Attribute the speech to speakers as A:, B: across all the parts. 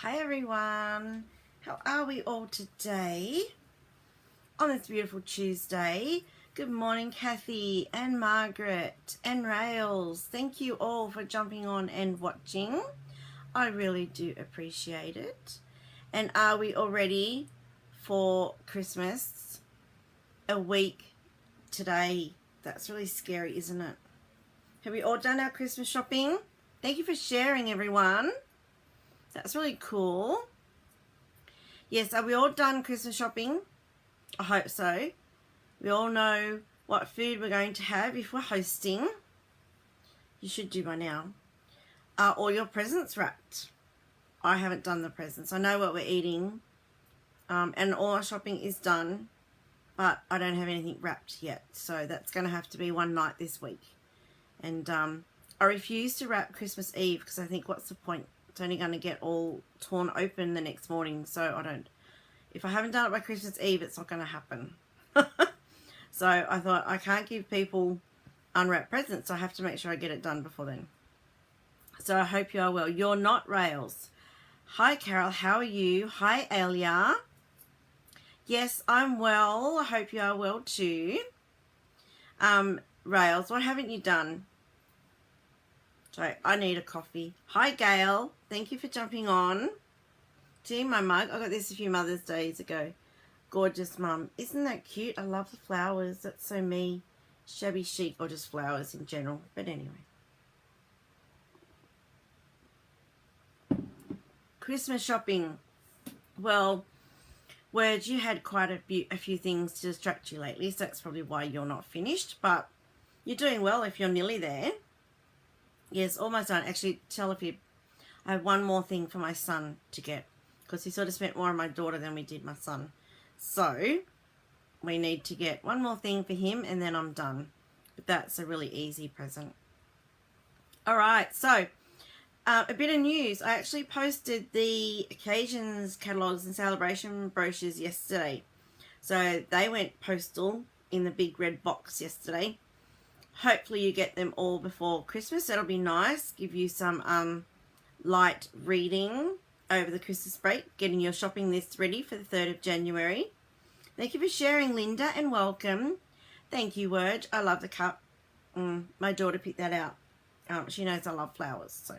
A: Hi everyone, how are we all today on this beautiful Tuesday? Good morning Kathy and Margaret and Rails. Thank you all for jumping on and watching. I really do appreciate it. And are we all ready for Christmas? A week today. That's really scary, isn't it? Have we all done our Christmas shopping? Thank you for sharing, everyone. That's really cool. Yes, are we all done Christmas shopping? I hope so. We all know what food we're going to have if we're hosting. You should do by now. Are all your presents wrapped? I haven't done the presents. I know what we're eating. And all our shopping is done. But I don't have anything wrapped yet. So that's going to have to be one night this week. And I refuse to wrap Christmas Eve because I think what's the point? It's only going to get all torn open the next morning. So if I haven't done it by Christmas Eve, it's not going to happen. So I thought I can't give people unwrapped presents. So I have to make sure I get it done before then. So I hope you are well. You're not Rails. Hi Carol, how are you? Hi Alia. Yes, I'm well. I hope you are well too. Rails, what haven't you done? So I need a coffee. Hi Gail, thank you for jumping on. See my mug? I got this a few Mother's Days ago. Gorgeous mum. Isn't that cute? I love the flowers. That's so me. Shabby chic or just flowers in general. But anyway. Christmas shopping. Well, Word, you had quite a few things to distract you lately. So that's probably why you're not finished. But you're doing well if you're nearly there. Yes, almost done. Actually, I have one more thing for my son to get because he sort of spent more on my daughter than we did my son. So we need to get one more thing for him and then I'm done. But that's a really easy present. All right, so a bit of news. I actually posted the occasions catalogues and celebration brochures yesterday. So they went postal in the big red box yesterday. Hopefully you get them all before Christmas. That'll be nice. Give you some light reading over the Christmas break. Getting your shopping list ready for the 3rd of January. Thank you for sharing, Linda, and welcome. Thank you, Word. I love the cup. My daughter picked that out. She knows I love flowers. So,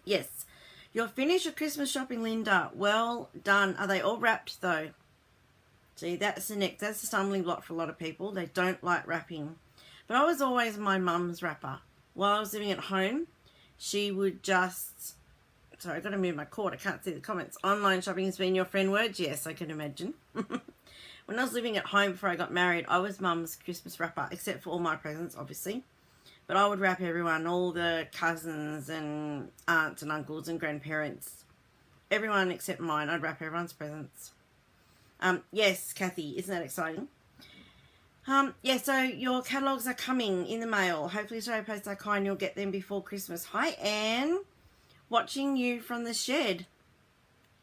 A: yes. You're finished your Christmas shopping, Linda. Well done. Are they all wrapped, though? See, that's the stumbling block for a lot of people. They don't like wrapping. But I was always my mum's wrapper. While I was living at home, she would just... Sorry, I've got to move my cord. I can't see the comments. Online shopping has been your friend, Words? Yes, I can imagine. When I was living at home before I got married, I was mum's Christmas wrapper, except for all my presents, obviously. But I would wrap everyone, all the cousins and aunts and uncles and grandparents. Everyone except mine. I'd wrap everyone's presents. Yes, Kathy, isn't that exciting? Yeah, so your catalogues are coming in the mail. Hopefully Australia Post are kind, you'll get them before Christmas. Hi, Anne. Watching you from the shed.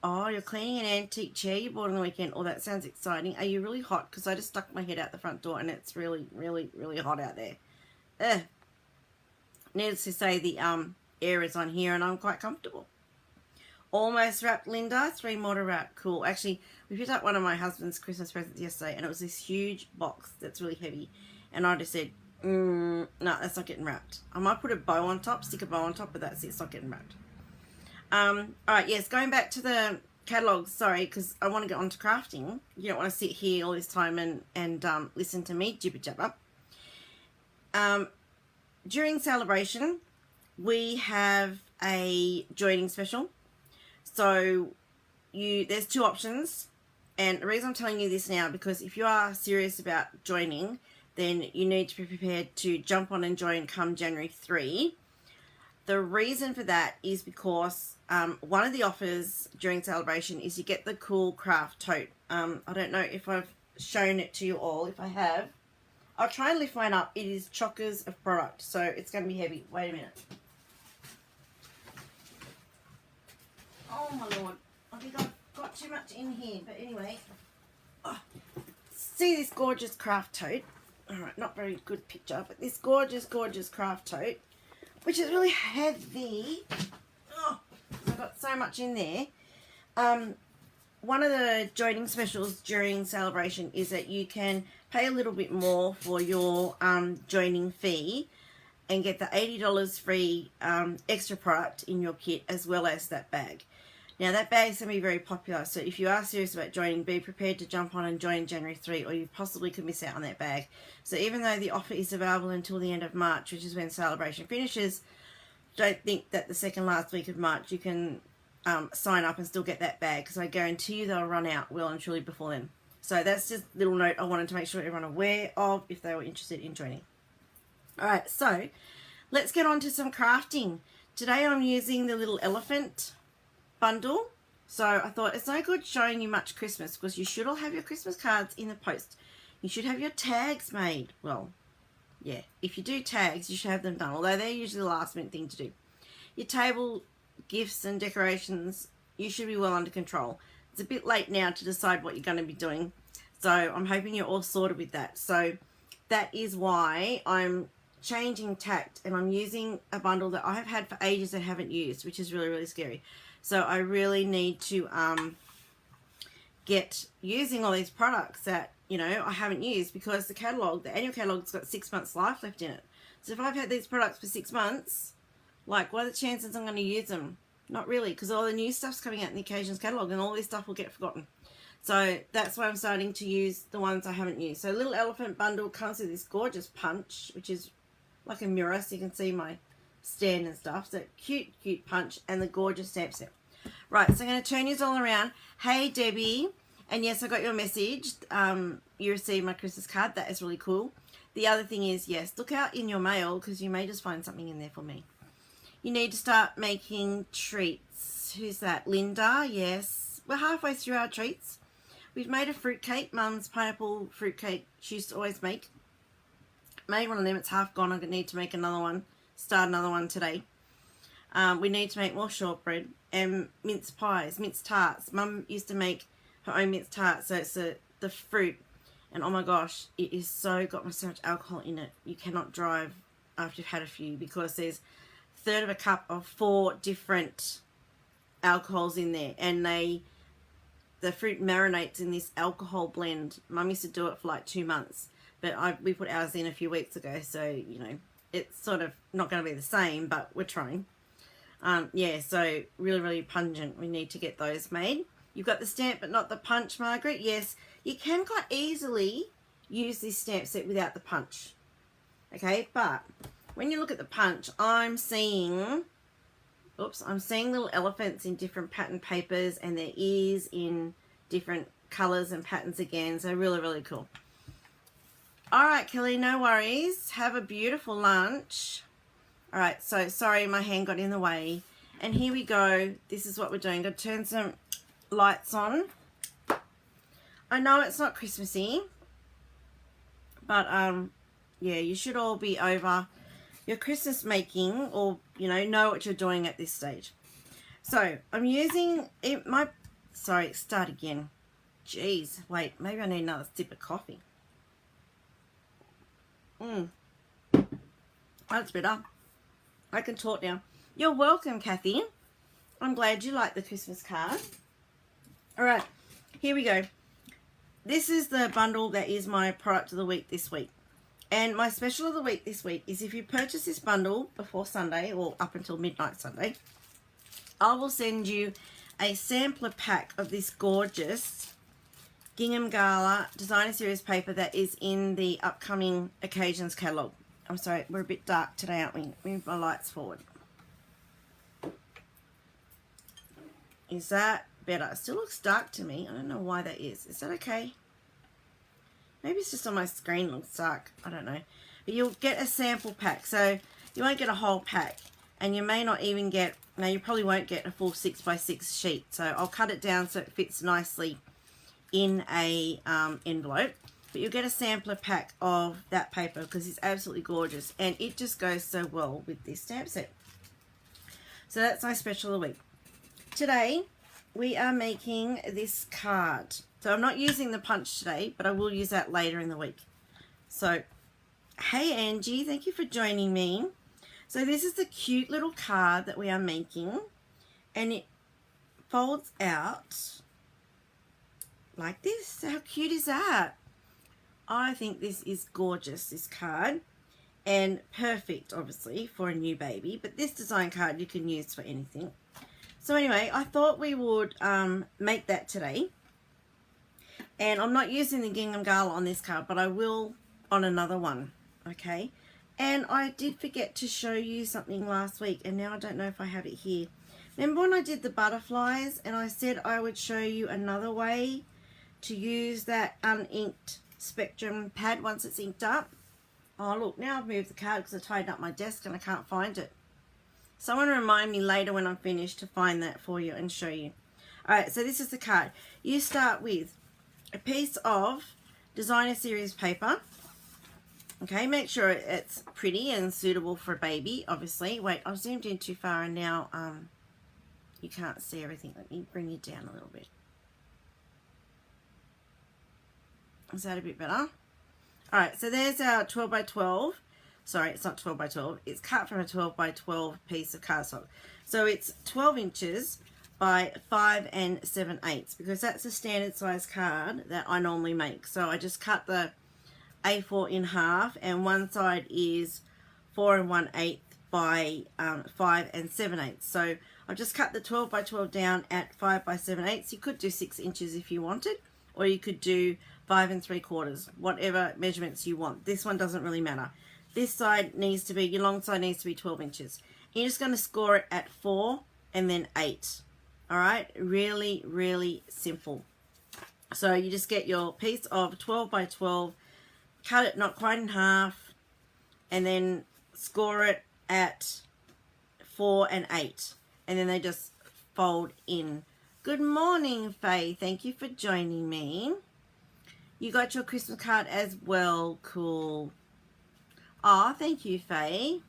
A: Oh, you're cleaning an antique chair you bought on the weekend. Oh, that sounds exciting. Are you really hot? Because I just stuck my head out the front door and it's really, really, really hot out there. Needless to say, the air is on here and I'm quite comfortable. Almost wrapped, Linda. 3 more to wrap. Cool. Actually, we picked up one of my husband's Christmas presents yesterday and it was this huge box that's really heavy. And I just said, no, that's not getting wrapped. I might put a bow on top, stick a bow on top, but that's it. It's not getting wrapped. Alright, yes, going back to the catalogues, sorry, because I want to get on to crafting. You don't want to sit here all this time and listen to me jibber jabber. During celebration, we have a joining special. So there's 2 options, and the reason I'm telling you this now, because if you are serious about joining, then you need to be prepared to jump on and join come January 3. The reason for that is because one of the offers during celebration is you get the cool craft tote. I don't know if I've shown it to you all. If I have, I'll try and lift mine up. It is chockers of product, so it's going to be heavy. Wait a minute. Oh my lord, I think I've got too much in here, but anyway. Oh, see this gorgeous craft tote? Alright, not very good picture, but this gorgeous, gorgeous craft tote, which is really heavy. Oh, I've got so so much in there. One of the joining specials during celebration is that you can pay a little bit more for your joining fee and get the $80 free extra product in your kit, as well as that bag. Now that bag is going to be very popular, so if you are serious about joining, be prepared to jump on and join January 3, or you possibly could miss out on that bag. So even though the offer is available until the end of March, which is when celebration finishes, don't think that the second last week of March you can sign up and still get that bag, because I guarantee you they'll run out well and truly before then. So that's just a little note I wanted to make sure everyone aware of if they were interested in joining. Alright, so let's get on to some crafting. Today I'm using the little elephant bundle. So I thought it's no good showing you much Christmas, because you should all have your Christmas cards in the post. You should have your tags made. Well, yeah, if you do tags, you should have them done, although they're usually the last minute thing to do. Your table gifts and decorations, you should be well under control. It's a bit late now to decide what you're going to be doing, so I'm hoping you're all sorted with that. So that is why I'm changing tact, and I'm using a bundle that I have had for ages and haven't used, which is really, really scary. So I really need to get using all these products that, you know, I haven't used, because the catalogue, the annual catalogue's got 6 months life left in it. So if I've had these products for 6 months, like, what are the chances I'm going to use them? Not really, because all the new stuff's coming out in the occasions catalogue, and all this stuff will get forgotten. So that's why I'm starting to use the ones I haven't used. So Little Elephant Bundle comes with this gorgeous punch, which is like a mirror, so you can see my stand and stuff. So cute, cute punch, and the gorgeous stamp set. Right, so I'm going to turn yours all around. Hey, Debbie. And yes, I got your message. You received my Christmas card. That is really cool. The other thing is, yes, look out in your mail, because you may just find something in there for me. You need to start making treats. Who's that? Linda, yes. We're halfway through our treats. We've made a fruitcake. Mum's pineapple fruitcake she used to always make. Made one of them. It's half gone. I need to make another one. Start another one today. We need to make more shortbread and mince pies, mince tarts. Mum used to make her own mince tarts. So it's the fruit. And oh my gosh, it is got so much alcohol in it. You cannot drive after you've had a few, because there's a third of a cup of 4 different alcohols in there, and the fruit marinates in this alcohol blend. Mum used to do it for like 2 months, but we put ours in a few weeks ago, so you know it's sort of not going to be the same, but we're trying. Yeah, so really, really pungent. We need to get those made. You've got the stamp but not the punch, Margaret. Yes, you can quite easily use this stamp set without the punch. Okay, but when you look at the punch, I'm seeing little elephants in different pattern papers, and their ears in different colours and patterns again. So really, really cool. All right, Kelly, no worries. Have a beautiful lunch. All right, so sorry, my hand got in the way. And here we go. This is what we're doing. Got to turn some lights on. I know it's not Christmassy, but yeah, you should all be over your Christmas making, or you know what you're doing at this stage. So I'm using start again. Jeez, wait, maybe I need another sip of coffee. That's better. I can talk now. You're welcome, Kathy. I'm glad you like the Christmas card. All right, here we go. This is the bundle that is my product of the week this week. And my special of the week this week is, if you purchase this bundle before Sunday, or up until midnight Sunday, I will send you a sampler pack of this gorgeous Gingham Gala Designer Series paper that is in the upcoming occasions catalogue. I'm sorry, we're a bit dark today, aren't we? Move my lights forward. Is that better? It still looks dark to me. I don't know why that is. Is that okay? Maybe it's just on my screen looks dark. I don't know. But you'll get a sample pack. So you won't get a whole pack. And you may not even get, no, you probably won't get a full 6x6 sheet. So I'll cut it down so it fits nicely in a envelope. But you'll get a sampler pack of that paper, because it's absolutely gorgeous. And it just goes so well with this stamp set. So that's my special of the week. Today, we are making this card. So I'm not using the punch today, but I will use that later in the week. So, hey Angie, thank you for joining me. So this is the cute little card that we are making. And folds out like this. How cute is that? I think this is gorgeous, this card, and perfect obviously for a new baby, but this design card you can use for anything. So anyway, I thought we would make that today, and I'm not using the gingham gala on this card, but I will on another one, okay? And I did forget to show you something last week, and now I don't know if I have it here. Remember when I did the butterflies and I said I would show you another way to use that uninked spectrum pad once it's inked up? Oh look, now I've moved the card because I tidied up my desk and I can't find it. Someone remind me later when I'm finished to find that for you and show you. Alright, so this is the card. You start with a piece of designer series paper. Okay, make sure it's pretty and suitable for a baby, obviously. Wait, I've zoomed in too far and now you can't see everything. Let me bring you down a little bit. Is that a bit better? Alright, so there's our 12 by 12. Sorry, it's not 12 by 12. It's cut from a 12 by 12 piece of cardstock. So it's 12 inches by 5 7/8 because that's a standard size card that I normally make. So I just cut the A4 in half, and one side is 4 1/8 by 5 7/8. So I've just cut the 12 by 12 down at 5 by 7/8. You could do 6 inches if you wanted, or you could do 5 3/4, whatever measurements you want. This one doesn't really matter. This side needs to be, your long side needs to be 12 inches. And you're just going to score it at 4 and then 8. Alright, really, really simple. So you just get your piece of 12 by 12, cut it not quite in half, and then score it at 4 and 8. And then they just fold in. Good morning, Faye. Thank you for joining me. You got your Christmas card as well. Cool. Oh, thank you, Faye.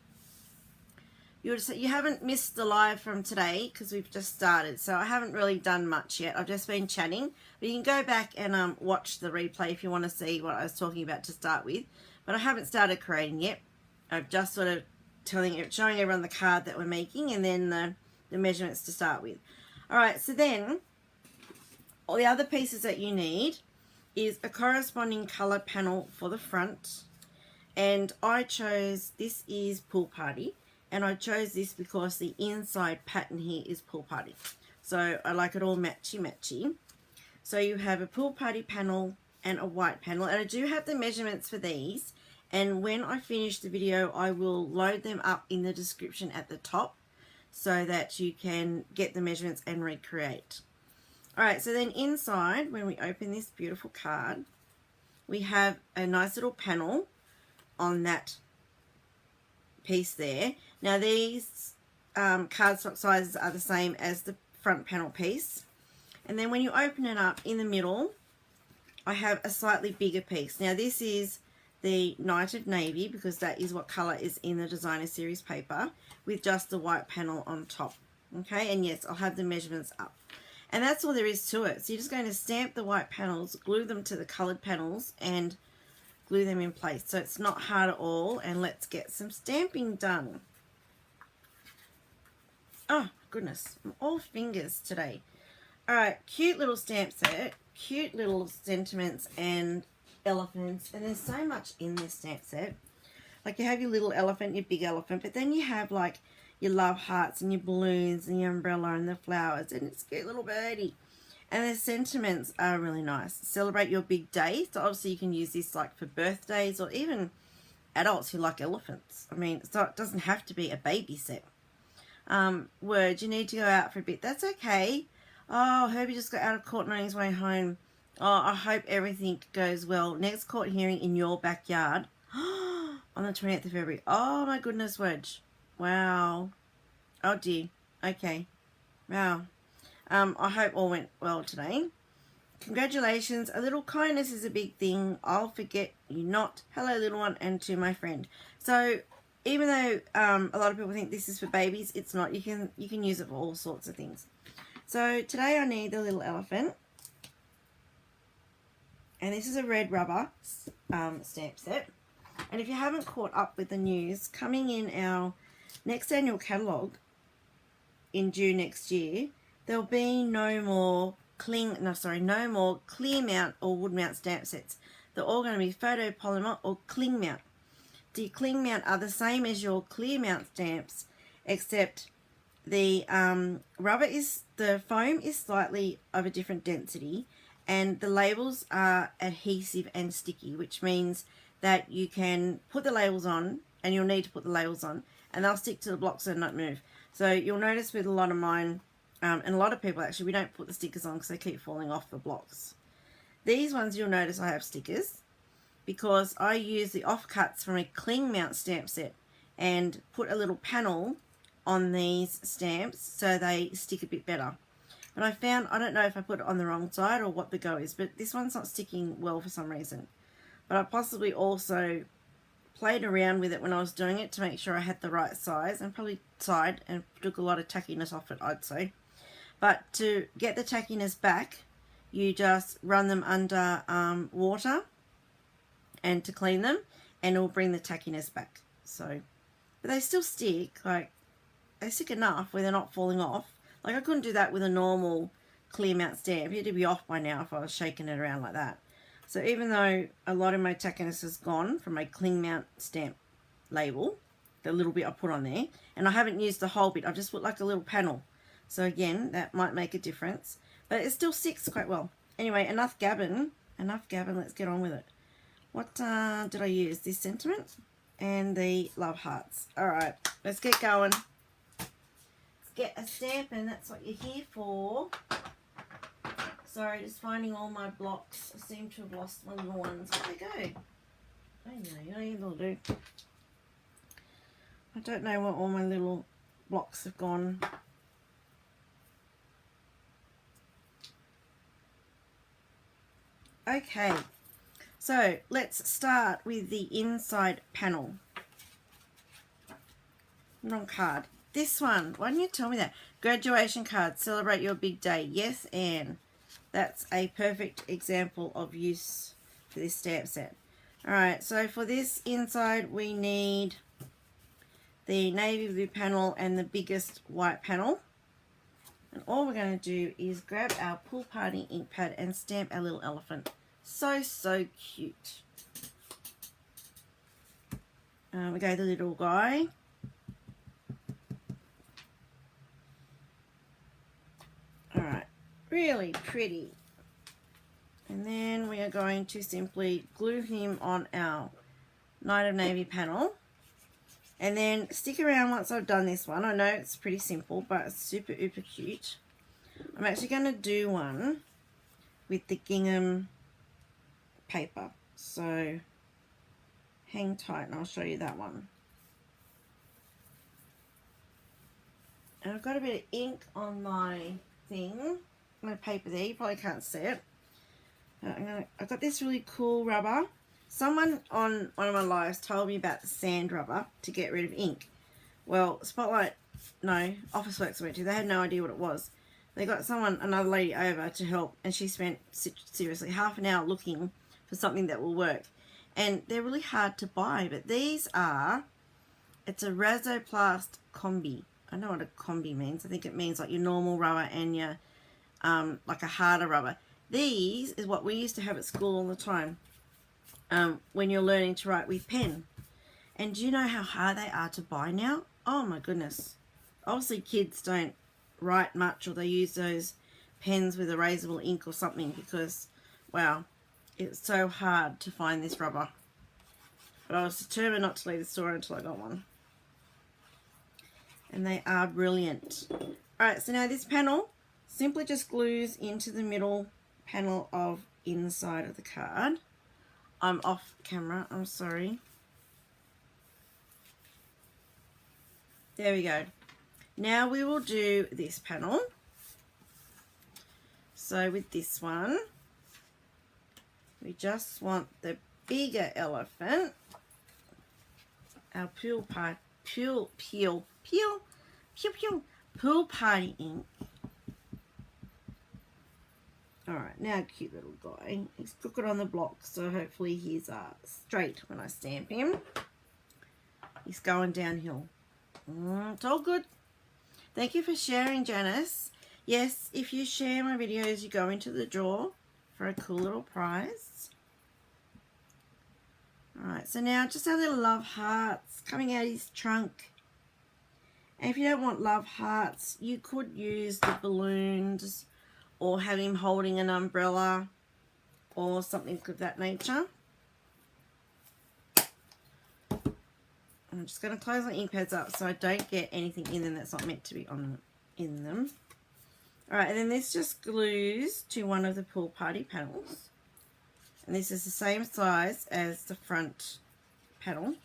A: You haven't missed the live from today because we've just started, so I haven't really done much yet. I've just been chatting, but you can go back and watch the replay if you want to see what I was talking about to start with. But I haven't started creating yet. I've just sort of showing everyone the card that we're making, and then the measurements to start with. All right, so then all the other pieces that you need is a corresponding color panel for the front, and I chose, this is Pool Party. And I chose this because the inside pattern here is Pool Party. So I like it all matchy-matchy. So you have a Pool Party panel and a white panel. And I do have the measurements for these. And when I finish the video, I will load them up in the description at the top so that you can get the measurements and recreate. Alright, so then inside, when we open this beautiful card, we have a nice little panel on that piece there. Now these cardstock sizes are the same as the front panel piece, and then when you open it up in the middle, I have a slightly bigger piece. Now this is the Night of Navy because that is what color is in the designer series paper, with just the white panel on top. Okay, and yes, I'll have the measurements up, and that's all there is to it. So you're just going to stamp the white panels, glue them to the colored panels, and glue them in place. So it's not hard at all, and let's get some stamping done. Oh goodness, I'm all fingers today. Alright, cute little stamp set, cute little sentiments and elephants, and there's so much in this stamp set. Like you have your little elephant, your big elephant, but then you have like your love hearts and your balloons and your umbrella and the flowers, and it's a cute little birdie. And the sentiments are really nice. Celebrate your big day. So obviously you can use this like for birthdays or even adults who like elephants. I mean, so it doesn't have to be a baby set. Word, you need to go out for a bit. That's okay. Oh, Herbie just got out of court and on his way home. Oh, I hope everything goes well. Next court hearing in your backyard on the 28th of February. Oh my goodness, Wedge. Wow. Oh dear. Okay. Wow. I hope all went well today. Congratulations. A little kindness is a big thing. I'll forget you not. Hello, little one, and to my friend. So even though a lot of people think this is for babies, it's not. You can use it for all sorts of things. So today I need the little elephant. And this is a red rubber stamp set. And if you haven't caught up with the news, coming in our next annual catalogue in June next year, there'll be no more no more clear mount or wood mount stamp sets. They're all going to be photopolymer or cling mount. The cling mount are the same as your clear mount stamps, except the the foam is slightly of a different density, and the labels are adhesive and sticky, which means that you can put the labels on, and you'll need to put the labels on, and they'll stick to the blocks and not move. So you'll notice with a lot of mine, and a lot of people actually, we don't put the stickers on because they keep falling off the blocks. These ones you'll notice I have stickers because I use the offcuts from a cling mount stamp set and put a little panel on these stamps so they stick a bit better. But I found, I don't know if I put it on the wrong side or what the go is, but this one's not sticking well for some reason. But I possibly also played around with it when I was doing it to make sure I had the right size, and probably side and took a lot of tackiness off it, I'd say. But to get the tackiness back, you just run them under water and to clean them, and it will bring the tackiness back. So, but they still stick, like they stick enough where they're not falling off. Like I couldn't do that with a normal clear mount stamp. It'd be off by now if I was shaking it around like that. So even though a lot of my tackiness has gone from my cling mount stamp label, the little bit I put on there, and I haven't used the whole bit, I've just put like a little panel. So again, that might make a difference, but it still sticks quite well. Anyway, enough gabbing, let's get on with it. What did I use? This sentiment and the love hearts. Alright, let's get going. Let's get a stamp, and that's what you're here for. Sorry, just finding all my blocks. I seem to have lost my little ones. Where'd they go? I know, they'll do. I don't know where all my little blocks have gone. Okay, so let's start with the inside panel. Wrong card. This one, why didn't you tell me that? Graduation card, celebrate your big day. Yes, Anne. That's a perfect example of use for this stamp set. Alright, so for this inside we need the navy blue panel and the biggest white panel. And all we're going to do is grab our Pool Party ink pad and stamp our little elephant. So, so cute. We go the little guy. Alright, really pretty. And then we are going to simply glue him on our Night of Navy panel. And then stick around once I've done this one. I know it's pretty simple, but it's super, super cute. I'm actually going to do one with the gingham paper. So hang tight and I'll show you that one. And I've got a bit of ink on my thing, my paper there. You probably can't see it. I've got this really cool rubber. Someone on one of my lives told me about the sand rubber to get rid of ink. Well, Officeworks I went to, they had no idea what it was. They got another lady over to help, and she spent seriously half an hour looking for something that will work. And they're really hard to buy, but these are, it's a Razoplast combi. I know what a combi means. I think it means like your normal rubber and your, like a harder rubber. These is what we used to have at school all the time. When you're learning to write with pen. And do you know how hard they are to buy now? Oh my goodness. Obviously kids don't write much, or they use those pens with erasable ink or something, because, wow, it's so hard to find this rubber. But I was determined not to leave the store until I got one. And they are brilliant. Alright, so now this panel simply just glues into the middle panel of inside of the card. I'm off camera, I'm sorry. There we go. Now we will do this panel. So with this one, we just want the bigger elephant. Our pool party ink. Alright, now cute little guy. He's crooked on the block, so hopefully he's straight when I stamp him. He's going downhill. It's all good. Thank you for sharing, Janice. Yes, if you share my videos, you go into the draw for a cool little prize. Alright, so now just our little love hearts coming out his trunk. And if you don't want love hearts, you could use the balloons or have him holding an umbrella or something of that nature. I'm just going to close my ink pads up so I don't get anything in them that's not meant to be in them. Alright, and then this just glues to one of the pool party panels. And this is the same size as the front panel.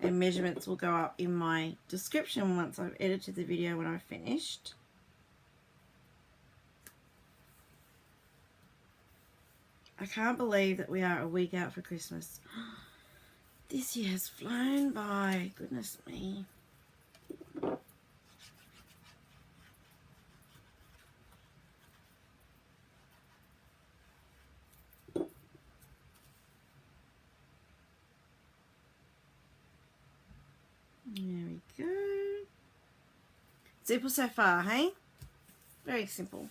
A: And measurements will go up in my description once I've edited the video when I've finished. I can't believe that we are a week out for Christmas. This year has flown by. Goodness me. There we go. Simple so far, hey? Very simple.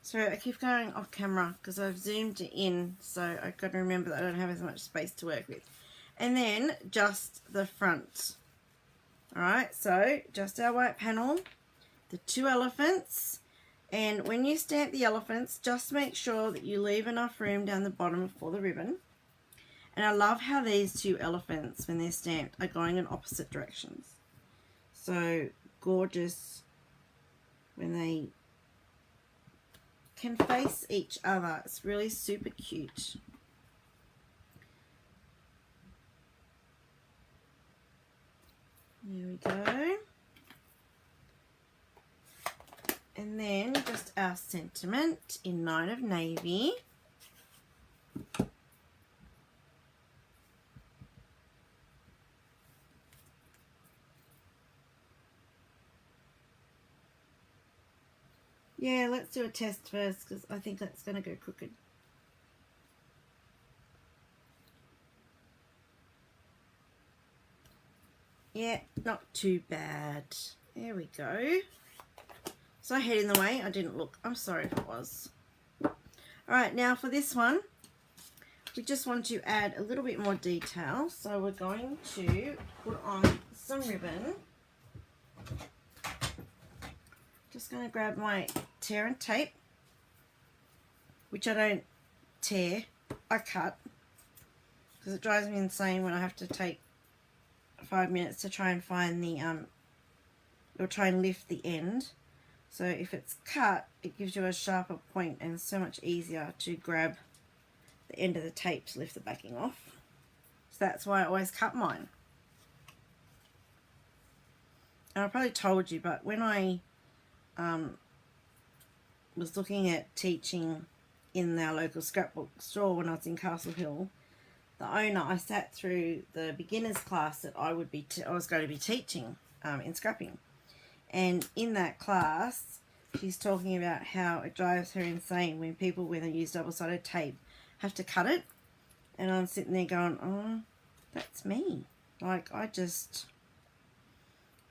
A: So I keep going off camera because I've zoomed in, so I've got to remember that I don't have as much space to work with. And then just the front. Alright, so just our white panel, the 2 elephants, and when you stamp the elephants, just make sure that you leave enough room down the bottom for the ribbon. And I love how these 2 elephants, when they're stamped, are going in opposite directions. So gorgeous when they can face each other. It's really super cute. There we go. And then just our sentiment in 9 of navy. Yeah, let's do a test first because I think that's going to go crooked. Yeah, not too bad. There we go. So I head in the way. I didn't look. I'm sorry if it was. Alright, now for this one, we just want to add a little bit more detail. So we're going to put on some ribbon. Just going to grab my tear and tape, which I don't tear, I cut, because it drives me insane when I have to take 5 minutes to try and find the, or try and lift the end. So if it's cut, it gives you a sharper point and so much easier to grab the end of the tape to lift the backing off. So that's why I always cut mine. And I probably told you, but when I was looking at teaching in our local scrapbook store when I was in Castle Hill, the owner, I sat through the beginners class that I was going to be teaching in scrapping, and in that class she's talking about how it drives her insane when people, when they use double-sided tape, have to cut it, and I'm sitting there going, oh, that's me. Like, I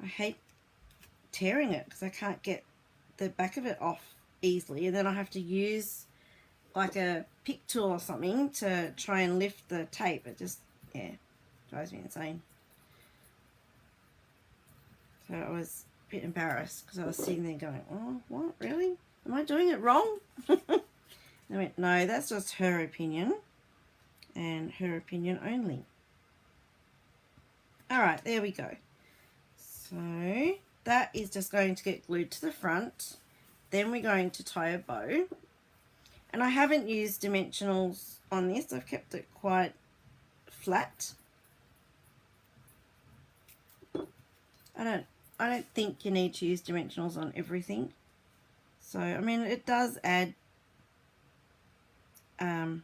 A: hate tearing it because I can't get the back of it off easily, and then I have to use like a pick tool or something to try and lift the tape. It just, yeah, drives me insane. So I was a bit embarrassed because I was sitting there going, oh, what, really? Am I doing it wrong? I went, no, that's just her opinion, and her opinion only. Alright, there we go. So that is just going to get glued to the front. Then we're going to tie a bow. And I haven't used dimensionals on this. I've kept it quite flat. I don't think you need to use dimensionals on everything. So, I mean, it does add an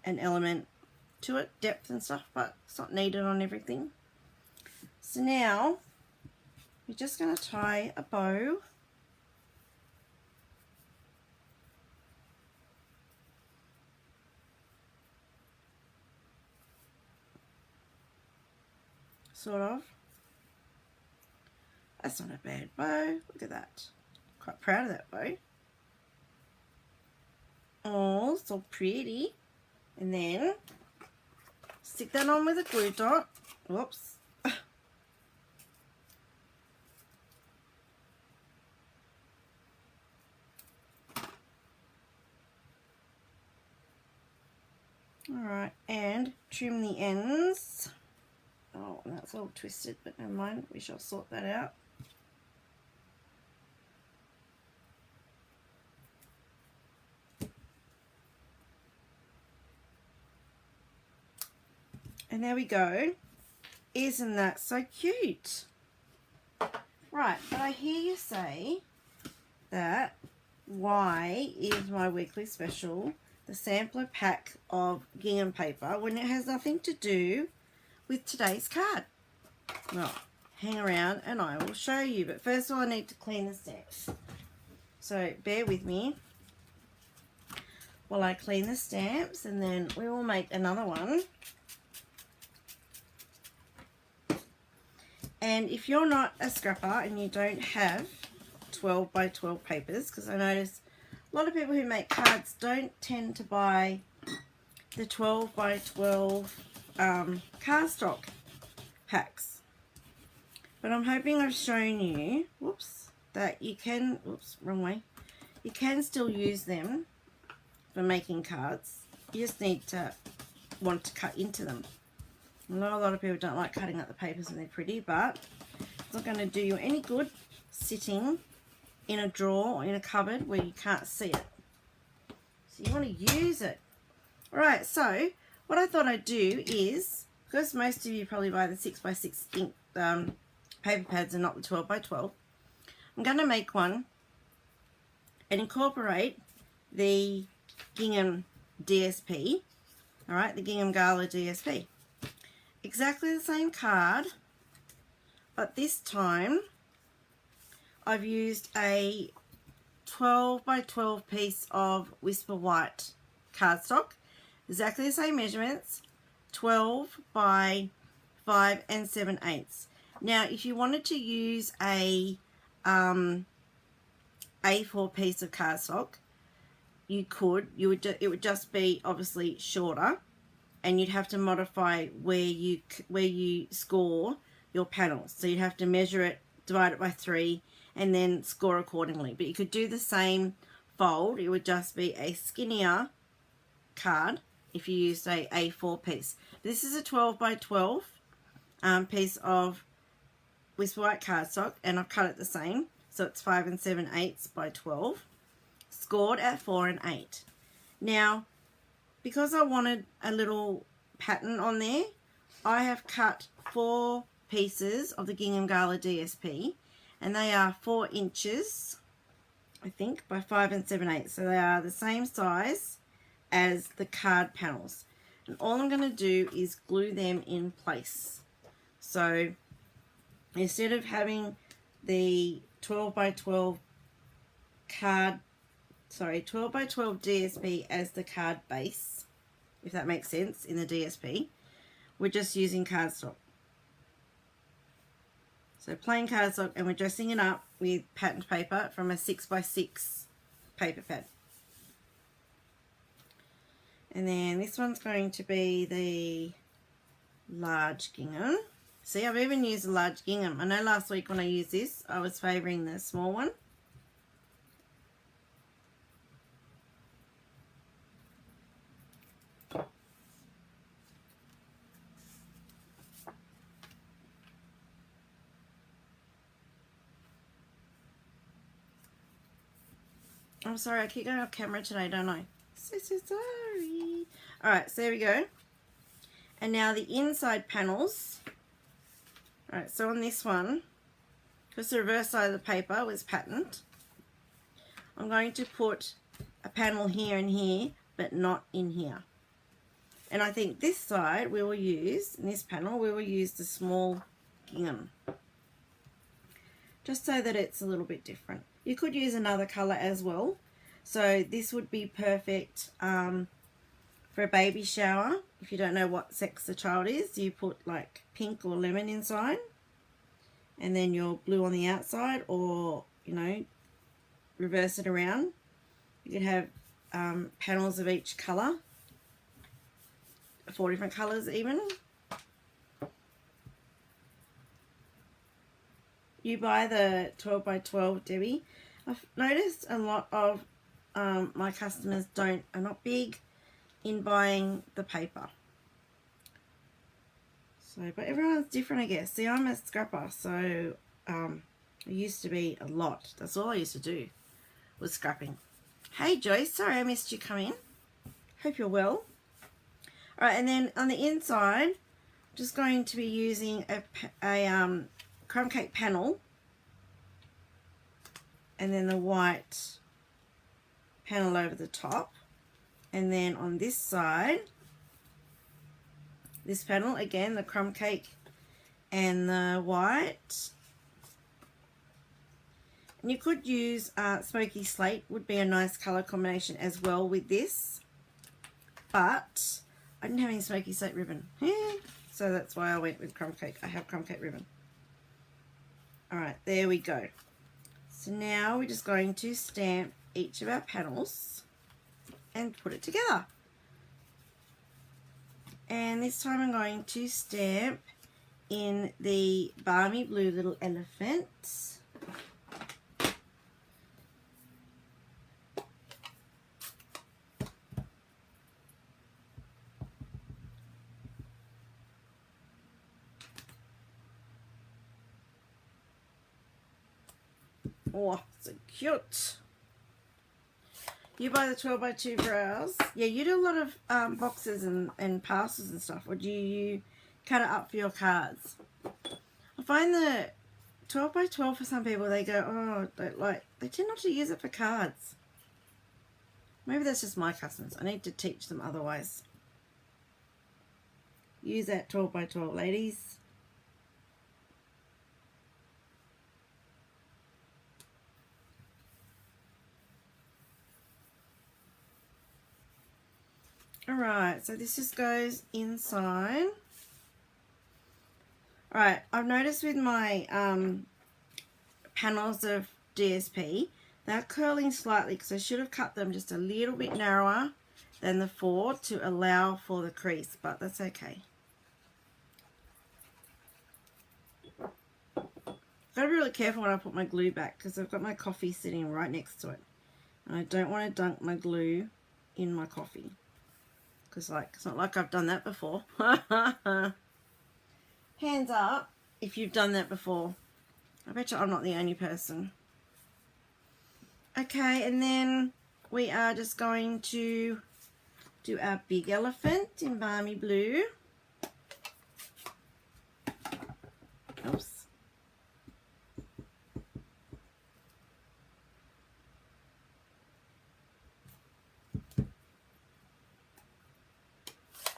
A: element to it, depth and stuff, but it's not needed on everything. So now we're just going to tie a bow. Sort of. That's not a bad bow. Look at that. Quite proud of that bow. Oh, so pretty. And then stick that on with a glue dot. Whoops. Alright, and trim the ends. Oh, that's all twisted, but never mind. We shall sort that out. And there we go. Isn't that so cute? Right, but I hear you say that why is my weekly special the sampler pack of gingham paper when it has nothing to do with today's card? Well, hang around and I will show you. But first of all, I need to clean the stamps. So bear with me while I clean the stamps, and then we will make another one. And if you're not a scrapper and you don't have 12 by 12 papers, because I notice a lot of people who make cards don't tend to buy the 12 by 12 cardstock packs. But I'm hoping I've shown you, whoops, that you can, whoops, wrong way, you can still use them for making cards. You just need to want to cut into them. I know a lot of people don't like cutting up the papers when they're pretty, but it's not going to do you any good sitting in a drawer or in a cupboard where you can't see it. So you want to use it. Alright, so what I thought I'd do is, because most of you probably buy the 6x6 ink paper pads and not the 12 by 12, I'm going to make one and incorporate the gingham DSP, alright, the Gingham Gala DSP. Exactly the same card, but this time I've used a 12 by 12 piece of Whisper White cardstock, exactly the same measurements, 12 by 5 and 7/8. Now if you wanted to use a A4 piece of cardstock, you could, it would just be obviously shorter, and you'd have to modify where you score your panels. So you'd have to measure it, divide it by 3, and then score accordingly. But you could do the same fold. It would just be a skinnier card if you used a A4 piece. This is a 12 by 12 piece of Whisper White cardstock, and I've cut it the same. So it's 5 and 7/8 by 12, scored at 4 and 8. Now, because I wanted a little pattern on there, I have cut 4 pieces of the Gingham Gala DSP, and they are 4 inches, I think, by 5 and 7/8. So they are the same size as the card panels. And all I'm going to do is glue them in place. So instead of having the 12 by 12 12 by 12 DSP as the card base, if that makes sense, in the DSP, we're just using cardstock. So plain cardstock, and we're dressing it up with patterned paper from a 6x6 paper pad. And then this one's going to be the large gingham. See, I've even used a large gingham. I know last week when I used this, I was favouring the small one. I'm sorry, I keep going off camera today, don't I? So sorry. Alright, so there we go. And now the inside panels. Alright, so on this one, because the reverse side of the paper was patterned, I'm going to put a panel here and here, but not in here. And I think this side we will use, in this panel, we will use the small gingham. Just so that it's a little bit different. You could use another colour as well. So this would be perfect for a baby shower. If you don't know what sex the child is, you put like pink or lemon inside. and then your blue on the outside, or, you know, reverse it around. You could have panels of each colour, 4 different colours even. You buy the 12 by 12, Debbie. I've noticed a lot of my customers are not big in buying the paper. So, but everyone's different, I guess. See, I'm a scrapper, so I used to be a lot. That's all I used to do, was scrapping. Hey Joyce, sorry I missed you come in. Hope you're well. Alright, and then on the inside, just going to be using a crumb cake panel, and then the white panel over the top, and then on this side, this panel again, the crumb cake and the white. And you could use smoky slate, would be a nice colour combination as well with this, but I didn't have any smoky slate ribbon, so that's why I went with crumb cake. I have crumb cake ribbon. Alright, there we go. So now we're just going to stamp each of our panels and put it together. And this time I'm going to stamp in the Balmy Blue Little Elephant. Oh, so cute. You buy the 12 by 2 brows. Yeah, you do a lot of boxes and parcels and stuff, or do you cut it up for your cards? I find the 12 by 12 for some people, they go, oh, they tend not to use it for cards. Maybe that's just my customers. I need to teach them otherwise. Use that 12 by 12, ladies. Alright, so this just goes inside. Alright, I've noticed with my panels of DSP, they're curling slightly because I should have cut them just a little bit narrower than the 4 to allow for the crease, but that's okay. Got to be really careful when I put my glue back because I've got my coffee sitting right next to it. And I don't want to dunk my glue in my coffee. Because it's not like I've done that before. Hands up if you've done that before. I bet you I'm not the only person. Okay, and then we are just going to do our big elephant in Balmy Blue. Oops.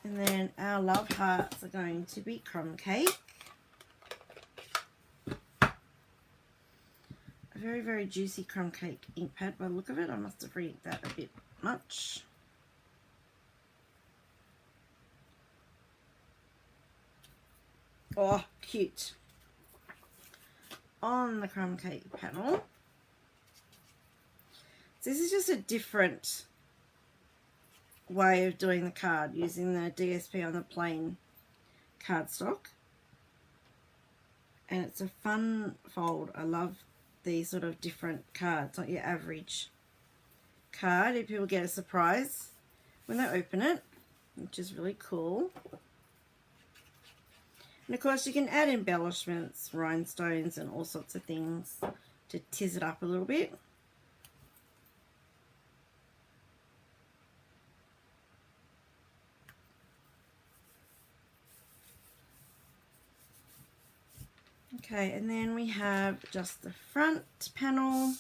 A: And then our love hearts are going to be crumb cake. A very, very juicy crumb cake ink pad by the look of it. I must have re-inked that a bit much. Oh, cute. On the crumb cake panel. So this is just a different way of doing the card, using the DSP on the plain cardstock, and it's a fun fold. I love these sort of different cards, not your average card. If people get a surprise when they open it, which is really cool. And of course you can add embellishments, rhinestones and all sorts of things to tiz it up a little bit. Okay, and then we have just the front panel.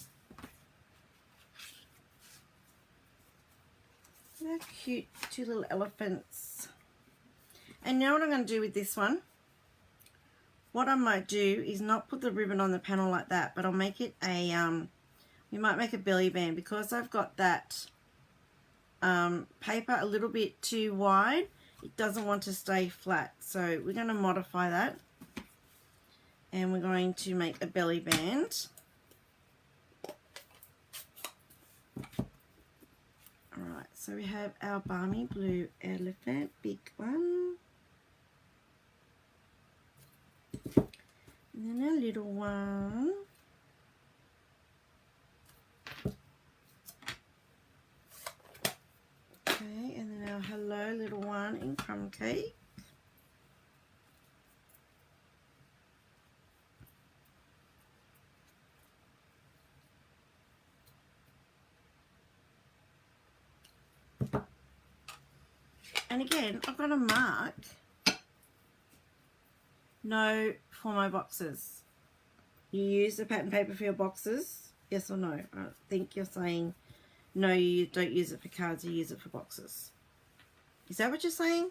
A: They're cute, 2 little elephants. And now what I'm going to do with this one, what I might do is not put the ribbon on the panel like that, but I'll make it a, we might make a belly band, because I've got that paper a little bit too wide. It doesn't want to stay flat, so we're going to modify that. and we're going to make a belly band. Alright, so we have our balmy blue elephant, big one. And then our little one. Okay, and then our hello little one in crumb cake. And again, I've got a mark no for my boxes. You use the pattern paper for your boxes? Yes or no? I think you're saying no, you don't use it for cards, you use it for boxes. Is that what you're saying?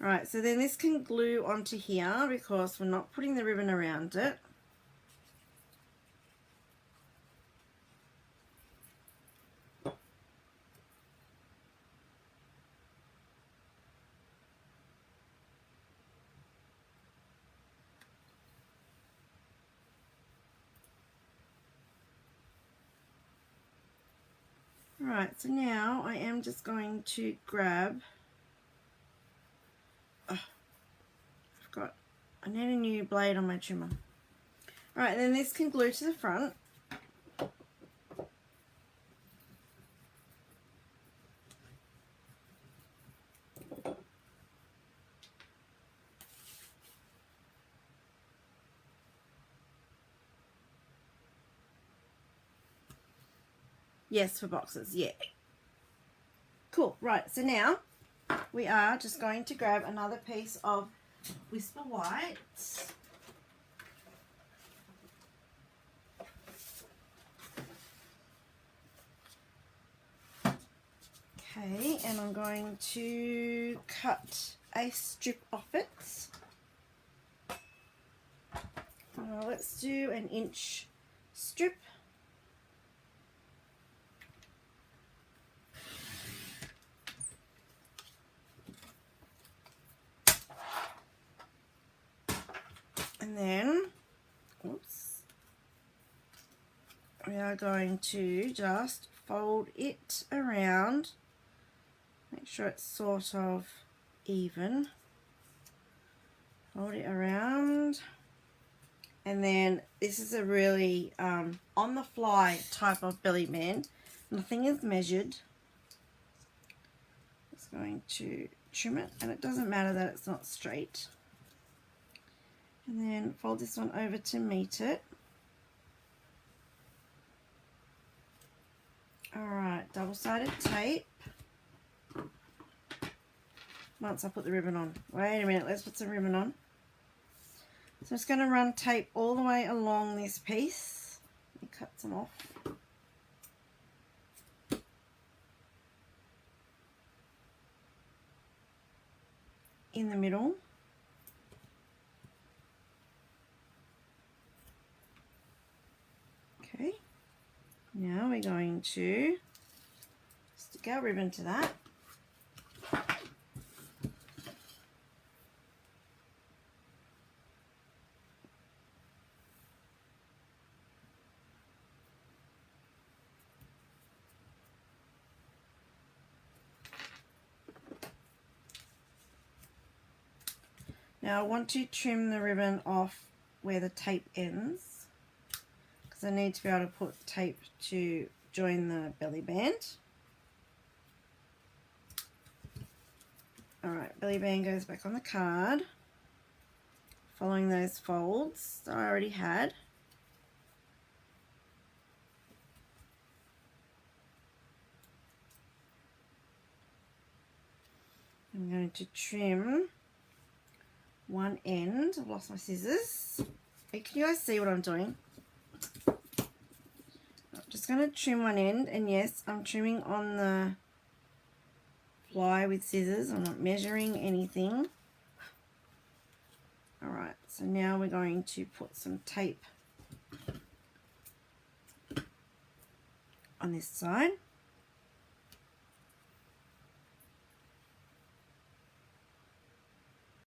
A: Alright, so then this can glue onto here because we're not putting the ribbon around it. Alright, so now I am just going to grab, I need a new blade on my trimmer. Alright, then this can glue to the front. Yes, for boxes, yeah. Cool, right, so now we are just going to grab another piece of Whisper White. Okay, and I'm going to cut a strip off it. Let's do an inch strip. And then, oops, we are going to just fold it around, make sure it's sort of even, fold it around, and then this is a really on the fly type of belly band. Nothing is measured. Just going to trim it, and it doesn't matter that it's not straight. And then fold this one over to meet it. Alright, double-sided tape. Once I put the ribbon on. Wait a minute, let's put some ribbon on. So I'm just going to run tape all the way along this piece. Let me cut some off. In the middle. Okay, now we're going to stick our ribbon to that. Now I want to trim the ribbon off where the tape ends. I need to be able to put tape to join the belly band. Alright, belly band goes back on the card, following those folds that I already had. I'm going to trim one end. I've lost my scissors. Hey, can you guys see what I'm doing? Just going to trim one end, and yes, I'm trimming on the fly with scissors. I'm not measuring anything. Alright, so now we're going to put some tape on this side.